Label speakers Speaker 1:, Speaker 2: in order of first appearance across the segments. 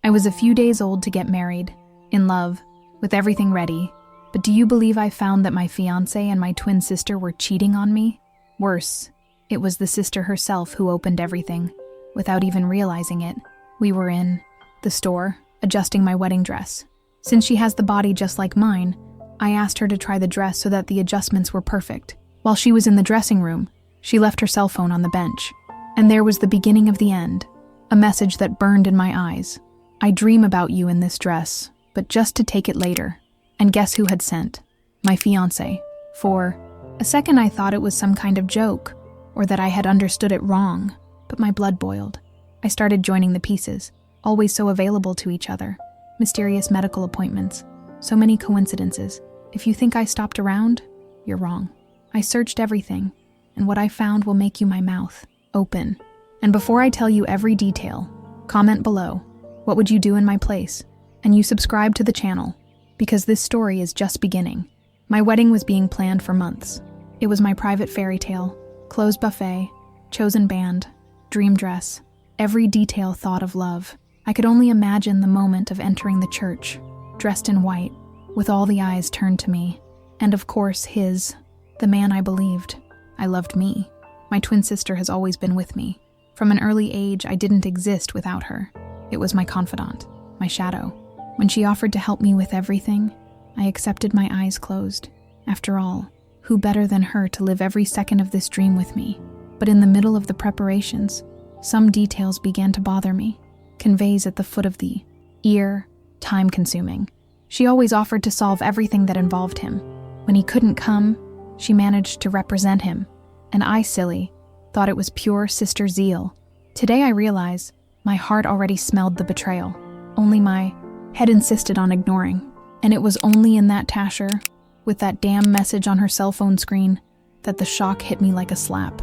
Speaker 1: I was a few days old to get married, in love, with everything ready. But do you believe I found that my fiancé and my twin sister were cheating on me? Worse, it was the sister herself who opened everything. Without even realizing it, we were in the store, adjusting my wedding dress. Since she has the body just like mine, I asked her to try the dress so that the adjustments were perfect. While she was in the dressing room, she left her cell phone on the bench. And there was the beginning of the end, a message that burned in my eyes. I dream about you in this dress, but just to take it later. And guess who had sent? My fiancé. For a second I thought it was some kind of joke, or that I had understood it wrong, but my blood boiled. I started joining the pieces, always so available to each other. Mysterious medical appointments, so many coincidences. If you think I stopped around, you're wrong. I searched everything, and what I found will make you my mouth open. And before I tell you every detail, comment below, what would you do in my place? And you subscribe to the channel, because this story is just beginning. My wedding was being planned for months. It was my private fairy tale, closed buffet, chosen band, dream dress, every detail thought of love. I could only imagine the moment of entering the church, dressed in white, with all the eyes turned to me, and of course his, the man I believed. I loved me. My twin sister has always been with me. From an early age, I didn't exist without her. It was my confidant, my shadow. When she offered to help me with everything, I accepted, my eyes closed. After all, who better than her to live every second of this dream with me? But in the middle of the preparations, some details began to bother me. Conveys at the foot of the ear, time-consuming. She always offered to solve everything that involved him. When he couldn't come, she managed to represent him. And I, silly, thought it was pure sister zeal. Today I realize my heart already smelled the betrayal. Only my head insisted on ignoring. And it was only in that Tasher, with that damn message on her cell phone screen, that the shock hit me like a slap.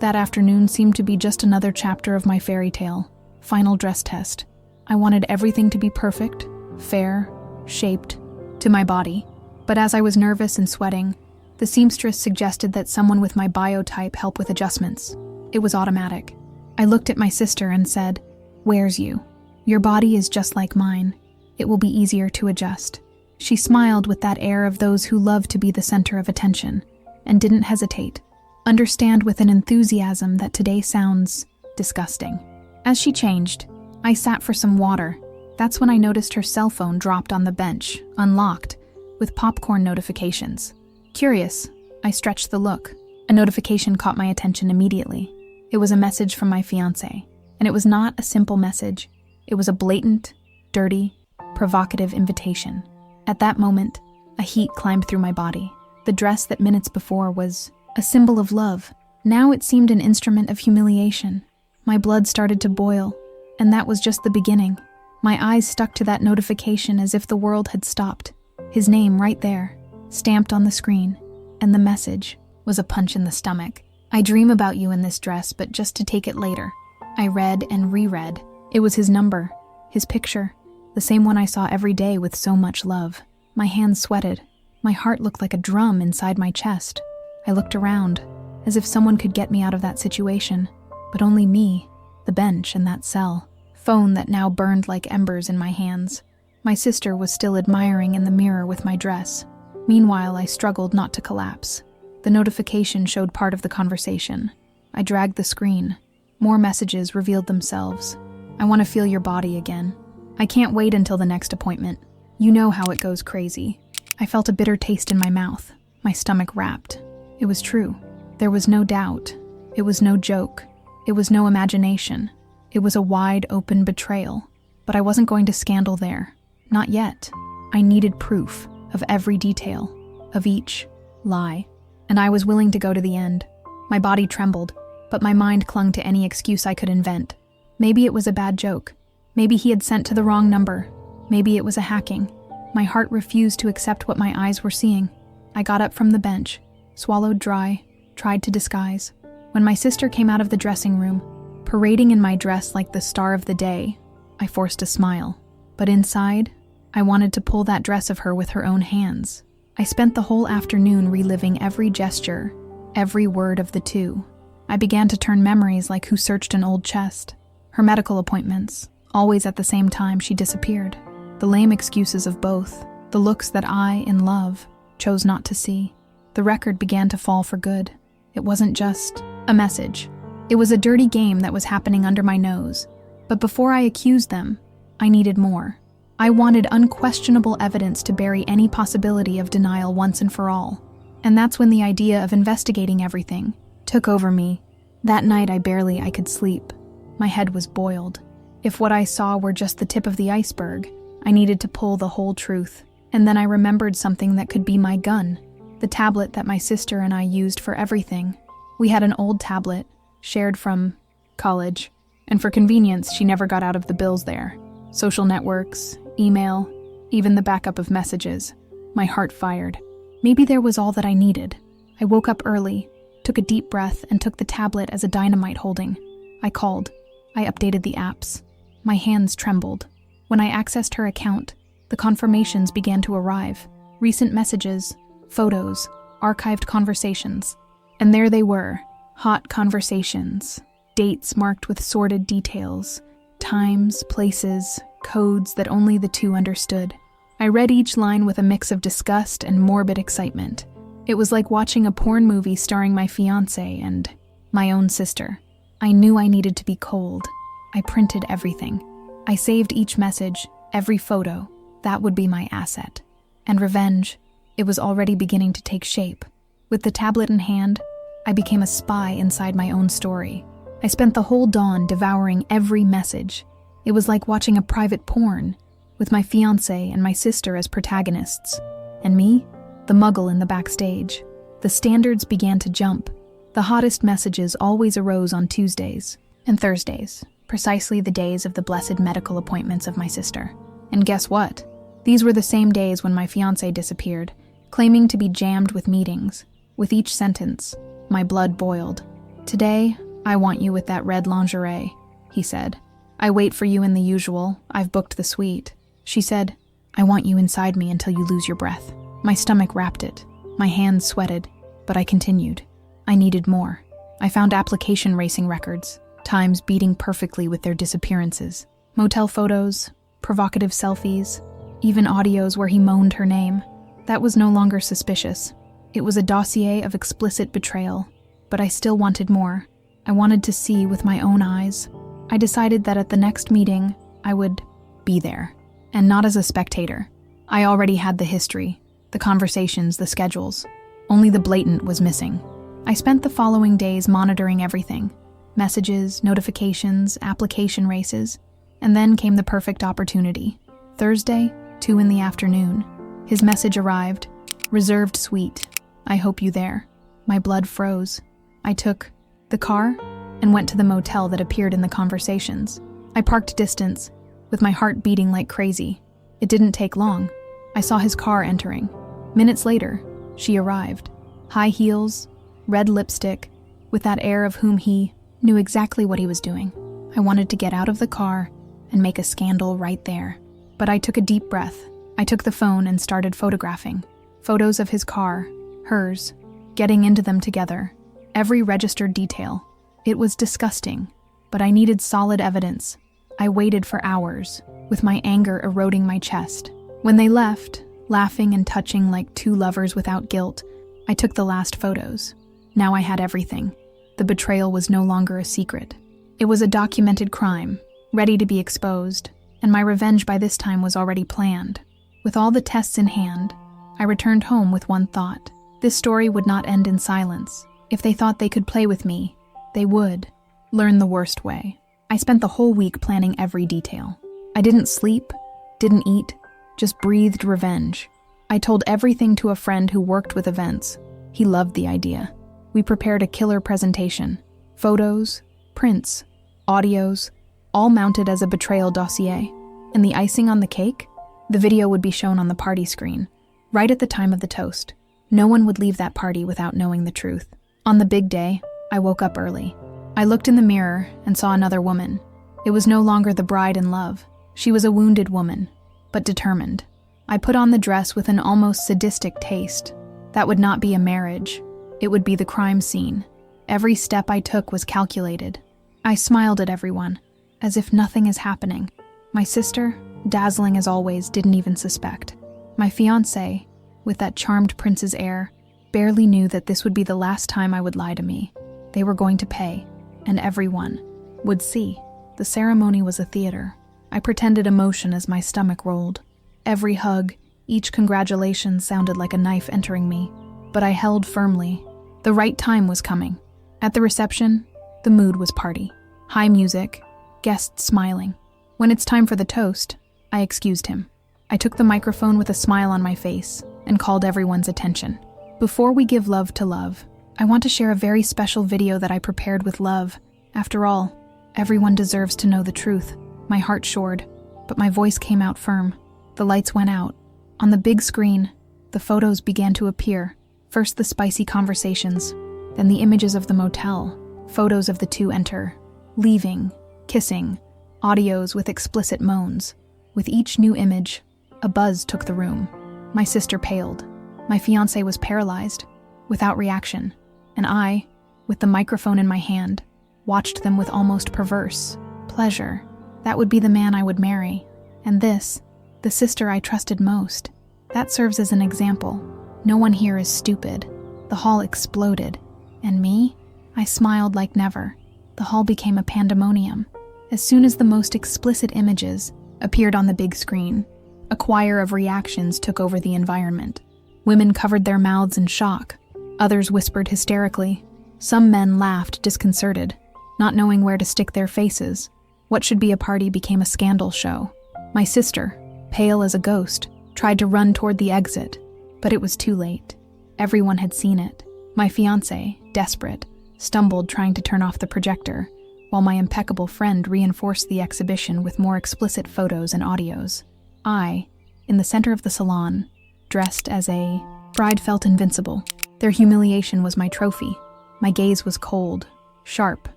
Speaker 1: That afternoon seemed to be just another chapter of my fairy tale. Final dress test. I wanted everything to be perfect, fair, shaped, to my body. But as I was nervous and sweating, the seamstress suggested that someone with my biotype help with adjustments. It was automatic. I looked at my sister and said, "Where's you? Your body is just like mine. It will be easier to adjust." She smiled with that air of those who love to be the center of attention, and didn't hesitate. Understand with an enthusiasm that today sounds disgusting. As she changed, I sat for some water. That's when I noticed her cell phone dropped on the bench, unlocked, with popcorn notifications. Curious, I stretched the look. A notification caught my attention immediately. It was a message from my fiancé, and it was not a simple message. It was a blatant, dirty, provocative invitation. At that moment, a heat climbed through my body. The dress that minutes before was a symbol of love. Now it seemed an instrument of humiliation. My blood started to boil, and that was just the beginning. My eyes stuck to that notification as if the world had stopped. His name right there, stamped on the screen, and the message was a punch in the stomach. "I dream about you in this dress, but just to take it later." I read and reread. It was his number, his picture, the same one I saw every day with so much love. My hands sweated. My heart looked like a drum inside my chest. I looked around, as if someone could get me out of that situation, but only me, the bench, and that cell. Phone that now burned like embers in my hands. My sister was still admiring in the mirror with my dress. Meanwhile, I struggled not to collapse. The notification showed part of the conversation. I dragged the screen. More messages revealed themselves. "I want to feel your body again. I can't wait until the next appointment. You know how it goes crazy." I felt a bitter taste in my mouth. My stomach rapped. It was true. There was no doubt. It was no joke. It was no imagination. It was a wide open betrayal. But I wasn't going to scandal there. Not yet. I needed proof of every detail, of each lie. And I was willing to go to the end. My body trembled, but my mind clung to any excuse I could invent. Maybe it was a bad joke. Maybe he had sent to the wrong number. Maybe it was a hacking. My heart refused to accept what my eyes were seeing. I got up from the bench, swallowed dry, tried to disguise. When my sister came out of the dressing room, parading in my dress like the star of the day, I forced a smile. But inside, I wanted to pull that dress of her with her own hands. I spent the whole afternoon reliving every gesture, every word of the two. I began to turn memories like who searched an old chest. Her medical appointments, Always at the same time, she disappeared. The lame excuses of both, the looks that I, in love, chose not to see. The record began to fall for good. It wasn't just a message. It was a dirty game that was happening under my nose. But before I accused them, I needed more. I wanted unquestionable evidence to bury any possibility of denial once and for all. And that's when the idea of investigating everything took over me. That night I could sleep. My head was boiled. If what I saw were just the tip of the iceberg, I needed to pull the whole truth. And then I remembered something that could be my gun, the tablet that my sister and I used for everything. We had an old tablet, shared from college, and for convenience, she never got out of the bills there. Social networks, email, even the backup of messages. My heart fired. Maybe there was all that I needed. I woke up early, took a deep breath, and took the tablet as a dynamite holding. I called. I updated the apps. My hands trembled. When I accessed her account, the confirmations began to arrive. Recent messages, photos, archived conversations. And there they were, hot conversations, dates marked with sordid details, times, places, codes that only the two understood. I read each line with a mix of disgust and morbid excitement. It was like watching a porn movie starring my fiancé and my own sister. I knew I needed to be cold. I printed everything. I saved each message, every photo. That would be my asset. And revenge, it was already beginning to take shape. With the tablet in hand, I became a spy inside my own story. I spent the whole dawn devouring every message. It was like watching a private porn, with my fiancé and my sister as protagonists. And me, the muggle in the backstage. The standards began to jump. The hottest messages always arose on Tuesdays and Thursdays, precisely the days of the blessed medical appointments of my sister. And guess what? These were the same days when my fiancé disappeared, claiming to be jammed with meetings. With each sentence, my blood boiled. "Today, I want you with that red lingerie," he said. "I wait for you in the usual. I've booked the suite." She said, "I want you inside me until you lose your breath." My stomach wrapped it. My hands sweated, but I continued. I needed more. I found application racing records, times beating perfectly with their disappearances, motel photos, provocative selfies, even audios where he moaned her name. That was no longer suspicious. It was a dossier of explicit betrayal, but I still wanted more. I wanted to see with my own eyes. I decided that at the next meeting, I would be there, and not as a spectator. I already had the history, the conversations, the schedules. Only the blatant was missing. I spent the following days monitoring everything. Messages, notifications, application races. And then came the perfect opportunity. Thursday, 2 in the afternoon. His message arrived. "Reserved suite. I hope you there." My blood froze. I took the car and went to the motel that appeared in the conversations. I parked distance, with my heart beating like crazy. It didn't take long. I saw his car entering. Minutes later, she arrived. High heels, red lipstick, with that air of whom he knew exactly what he was doing. I wanted to get out of the car and make a scandal right there. But I took a deep breath. I took the phone and started photographing. Photos of his car, hers, getting into them together. Every registered detail. It was disgusting, but I needed solid evidence. I waited for hours, with my anger eroding my chest. When they left, laughing and touching like two lovers without guilt, I took the last photos. Now I had everything. The betrayal was no longer a secret. It was a documented crime, ready to be exposed, and my revenge by this time was already planned. With all the tests in hand, I returned home with one thought. This story would not end in silence. If they thought they could play with me, they would. Learn the worst way. I spent the whole week planning every detail. I didn't sleep, didn't eat, just breathed revenge. I told everything to a friend who worked with events. He loved the idea. We prepared a killer presentation. Photos, prints, audios, all mounted as a betrayal dossier. And the icing on the cake? The video would be shown on the party screen, right at the time of the toast. No one would leave that party without knowing the truth. On the big day, I woke up early. I looked in the mirror and saw another woman. It was no longer the bride in love. She was a wounded woman, but determined. I put on the dress with an almost sadistic taste. That would not be a marriage. It would be the crime scene. Every step I took was calculated. I smiled at everyone, as if nothing is happening. My sister, dazzling as always, didn't even suspect. My fiancé, with that charmed prince's air, barely knew that this would be the last time I would lie to me. They were going to pay, and everyone would see. The ceremony was a theater. I pretended emotion as my stomach rolled. Every hug, each congratulation sounded like a knife entering me, but I held firmly. The right time was coming. At the reception, the mood was party. High music, guests smiling. When it's time for the toast, I excused him. I took the microphone with a smile on my face and called everyone's attention. Before we give love to love, I want to share a very special video that I prepared with love. After all, everyone deserves to know the truth. My heart soared, but my voice came out firm. The lights went out. On the big screen, the photos began to appear. First the spicy conversations, then the images of the motel, photos of the two enter, leaving, kissing, audios with explicit moans. With each new image, a buzz took the room. My sister paled. My fiancé was paralyzed, without reaction, and I, with the microphone in my hand, watched them with almost perverse pleasure. That would be the man I would marry. And this, the sister I trusted most. That serves as an example. No one here is stupid. The hall exploded. And me? I smiled like never. The hall became a pandemonium. As soon as the most explicit images appeared on the big screen, a choir of reactions took over the environment. Women covered their mouths in shock. Others whispered hysterically. Some men laughed disconcerted, not knowing where to stick their faces. What should be a party became a scandal show. My sister, pale as a ghost, tried to run toward the exit, but it was too late. Everyone had seen it. My fiancé, desperate, stumbled trying to turn off the projector, while my impeccable friend reinforced the exhibition with more explicit photos and audios. I, in the center of the salon, dressed as a bride, felt invincible. Their humiliation was my trophy. My gaze was cold, sharp,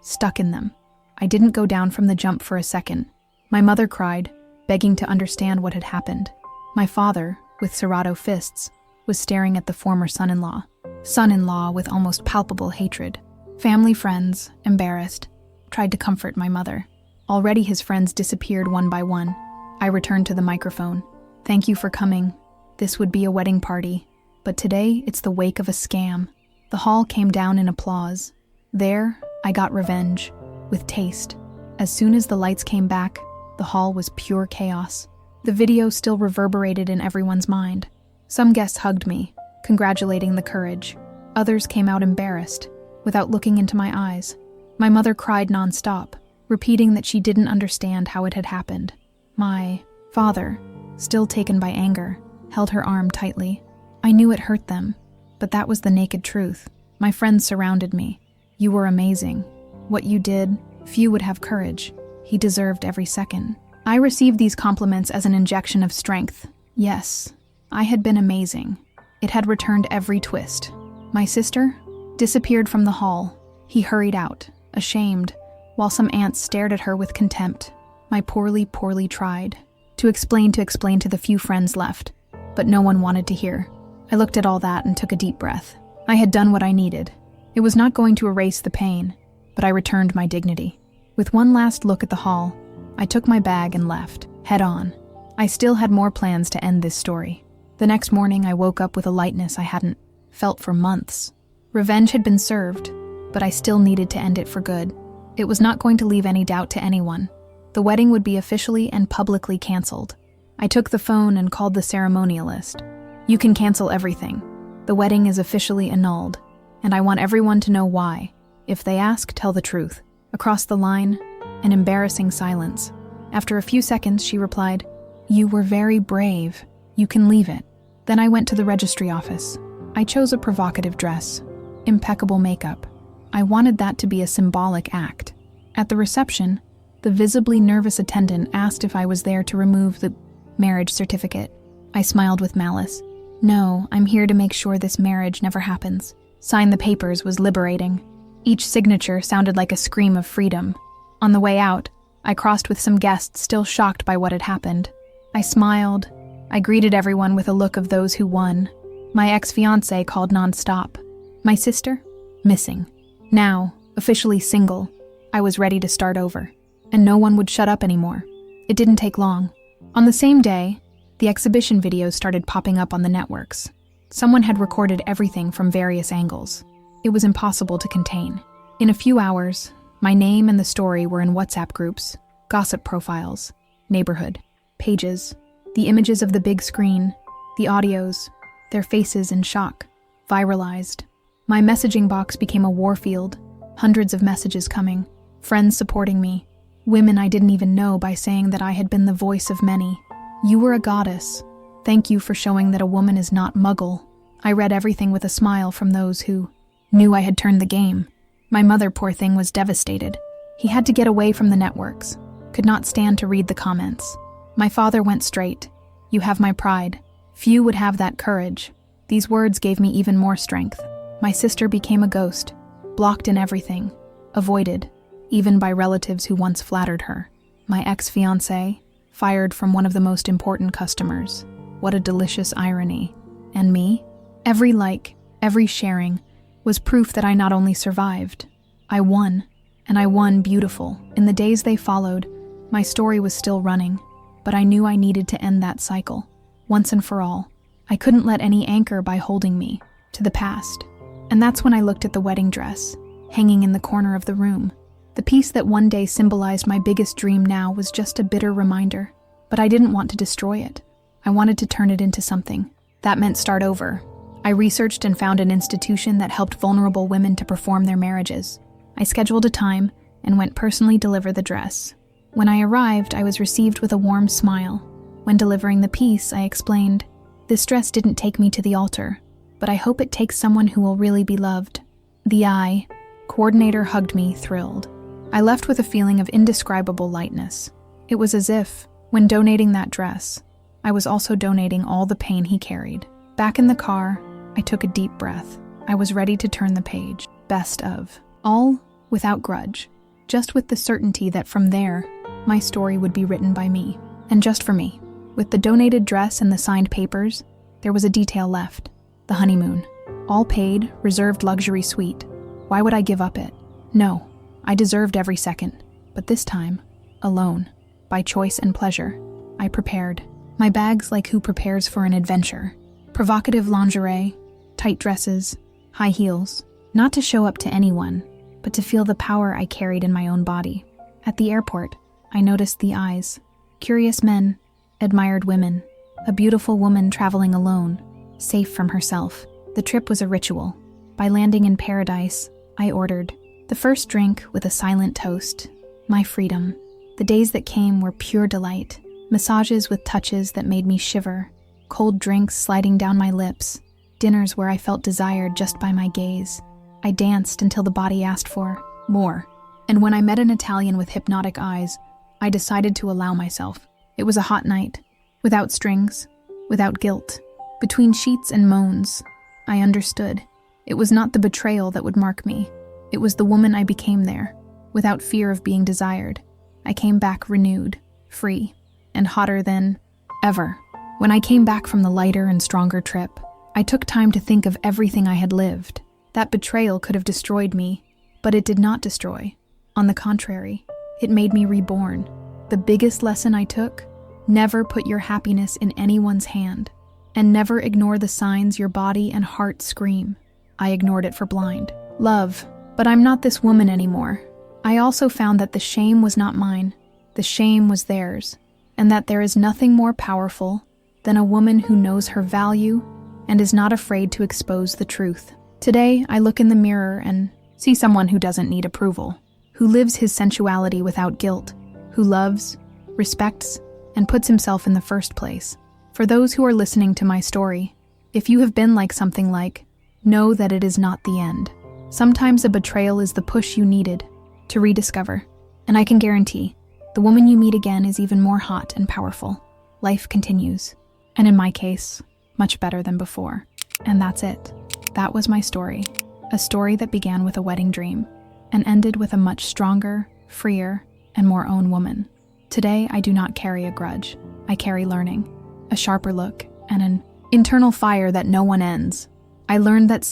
Speaker 1: stuck in them. I didn't go down from the jump for a second. My mother cried, begging to understand what had happened. My father, with serrato fists, was staring at the former son-in-law with almost palpable hatred. Family friends, embarrassed, tried to comfort my mother. Already his friends disappeared one by one. I returned to the microphone. Thank you for coming. This would be a wedding party, but today it's the wake of a scam. The hall came down in applause. There, I got revenge, with taste. As soon as the lights came back, the hall was pure chaos. The video still reverberated in everyone's mind. Some guests hugged me, congratulating the courage. Others came out embarrassed, without looking into my eyes. My mother cried nonstop, repeating that she didn't understand how it had happened. My father, still taken by anger, held her arm tightly. I knew it hurt them, but that was the naked truth. My friends surrounded me. You were amazing. What you did, few would have courage. He deserved every second. I received these compliments as an injection of strength. Yes, I had been amazing. It had returned every twist. My sister disappeared from the hall. He hurried out, ashamed, while some aunts stared at her with contempt. My poorly tried to explain to the few friends left, but no one wanted to hear. I looked at all that and took a deep breath. I had done what I needed. It was not going to erase the pain, but I returned my dignity. With one last look at the hall, I took my bag and left, head on. I still had more plans to end this story. The next morning, I woke up with a lightness I hadn't felt for months. Revenge had been served, but I still needed to end it for good. It was not going to leave any doubt to anyone. The wedding would be officially and publicly canceled. I took the phone and called the ceremonialist. You can cancel everything. The wedding is officially annulled, and I want everyone to know why. If they ask, tell the truth. Across the line, an embarrassing silence. After a few seconds, she replied, "You were very brave. You can leave it." Then I went to the registry office. I chose a provocative dress, impeccable makeup. I wanted that to be a symbolic act. At the reception, the visibly nervous attendant asked if I was there to remove the marriage certificate. I smiled with malice. "No, I'm here to make sure this marriage never happens." Sign the papers was liberating. Each signature sounded like a scream of freedom. On the way out, I crossed with some guests still shocked by what had happened. I smiled. I greeted everyone with a look of those who won. My ex-fiancé called nonstop. My sister? Missing. Now, officially single, I was ready to start over. and no one would shut up anymore. It didn't take long. On the same day, the exhibition videos started popping up on the networks. Someone had recorded everything from various angles. It was impossible to contain. In a few hours, my name and the story were in WhatsApp groups, gossip profiles, neighborhood pages, the images of the big screen, the audios, their faces in shock, viralized. My messaging box became a warfield, hundreds of messages coming, friends supporting me, women I didn't even know by saying that I had been the voice of many. You were a goddess. Thank you for showing that a woman is not muggle. I read everything with a smile from those who knew I had turned the game. My mother, poor thing, was devastated. He had to get away from the networks, could not stand to read the comments. My father went straight. You have my pride. Few would have that courage. These words gave me even more strength. My sister became a ghost, blocked in everything, avoided, even by relatives who once flattered her. My ex-fiancé, fired from one of the most important customers. What a delicious irony. And me? Every like, every sharing, was proof that I not only survived, I won, and I won beautiful. In the days they followed, my story was still running, but I knew I needed to end that cycle, once and for all. I couldn't let any anchor by holding me to the past. And that's when I looked at the wedding dress, hanging in the corner of the room. The piece that one day symbolized my biggest dream now was just a bitter reminder, but I didn't want to destroy it. I wanted to turn it into something. That meant start over. I researched and found an institution that helped vulnerable women to perform their marriages. I scheduled a time and went personally deliver the dress. When I arrived, I was received with a warm smile. When delivering the piece, I explained, "This dress didn't take me to the altar, but I hope it takes someone who will really be loved." The coordinator hugged me, thrilled. I left with a feeling of indescribable lightness. It was as if, when donating that dress, I was also donating all the pain he carried. Back in the car, I took a deep breath. I was ready to turn the page. Best of. All without grudge. Just with the certainty that from there, my story would be written by me. And just for me. With the donated dress and the signed papers, there was a detail left. The honeymoon. All paid, reserved luxury suite. Why would I give up it? No, I deserved every second. But this time, alone, by choice and pleasure, I prepared. My bags like who prepares for an adventure. Provocative lingerie, tight dresses, high heels. Not to show up to anyone, but to feel the power I carried in my own body. At the airport, I noticed the eyes. Curious men, admired women. A beautiful woman traveling alone, safe from herself. The trip was a ritual. By landing in paradise, I ordered the first drink with a silent toast. My freedom. The days that came were pure delight. Massages with touches that made me shiver. Cold drinks sliding down my lips. Dinners where I felt desired just by my gaze. I danced until the body asked for more. And when I met an Italian with hypnotic eyes, I decided to allow myself. It was a hot night. Without strings. Without guilt. Between sheets and moans, I understood. It was not the betrayal that would mark me. It was the woman I became there, without fear of being desired. I came back renewed, free, and hotter than ever. When I came back from the lighter and stronger trip, I took time to think of everything I had lived. That betrayal could have destroyed me, but it did not destroy. On the contrary, it made me reborn. The biggest lesson I took: never put your happiness in anyone's hand, and never ignore the signs your body and heart scream. I ignored it for blind love, but I'm not this woman anymore. I also found that the shame was not mine. The shame was theirs, and that there is nothing more powerful than a woman who knows her value and is not afraid to expose the truth. Today, I look in the mirror and see someone who doesn't need approval, who lives his sensuality without guilt, who loves, respects, and puts himself in the first place. For those who are listening to my story, if you have been like something like, know that it is not the end. Sometimes a betrayal is the push you needed to rediscover. And I can guarantee, the woman you meet again is even more hot and powerful. Life continues. And in my case, much better than before. And that's it. That was my story. A story that began with a wedding dream and ended with a much stronger, freer, and more own woman. Today, I do not carry a grudge. I carry learning, a sharper look, and an internal fire that no one ends. I learned that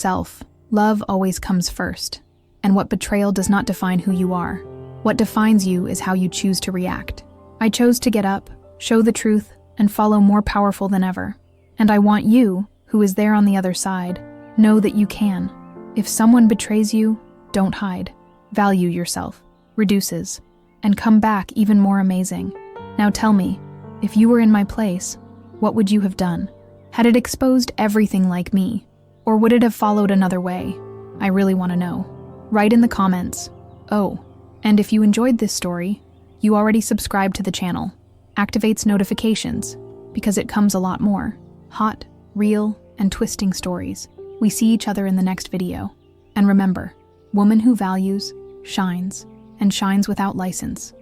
Speaker 1: love always comes first, and what betrayal does not define who you are. What defines you is how you choose to react. I chose to get up, show the truth, and follow more powerful than ever. And I want you, who is there on the other side, know that you can. If someone betrays you, don't hide. Value yourself, reduces, and come back even more amazing. Now tell me, if you were in my place, what would you have done? Had it exposed everything like me? Or would it have followed another way? I really want to know. Write in the comments. Oh, and if you enjoyed this story, you already subscribed to the channel. Activates notifications, because it comes a lot more. Hot, real, and twisting stories. We see each other in the next video. And remember, woman who values, shines, and shines without license.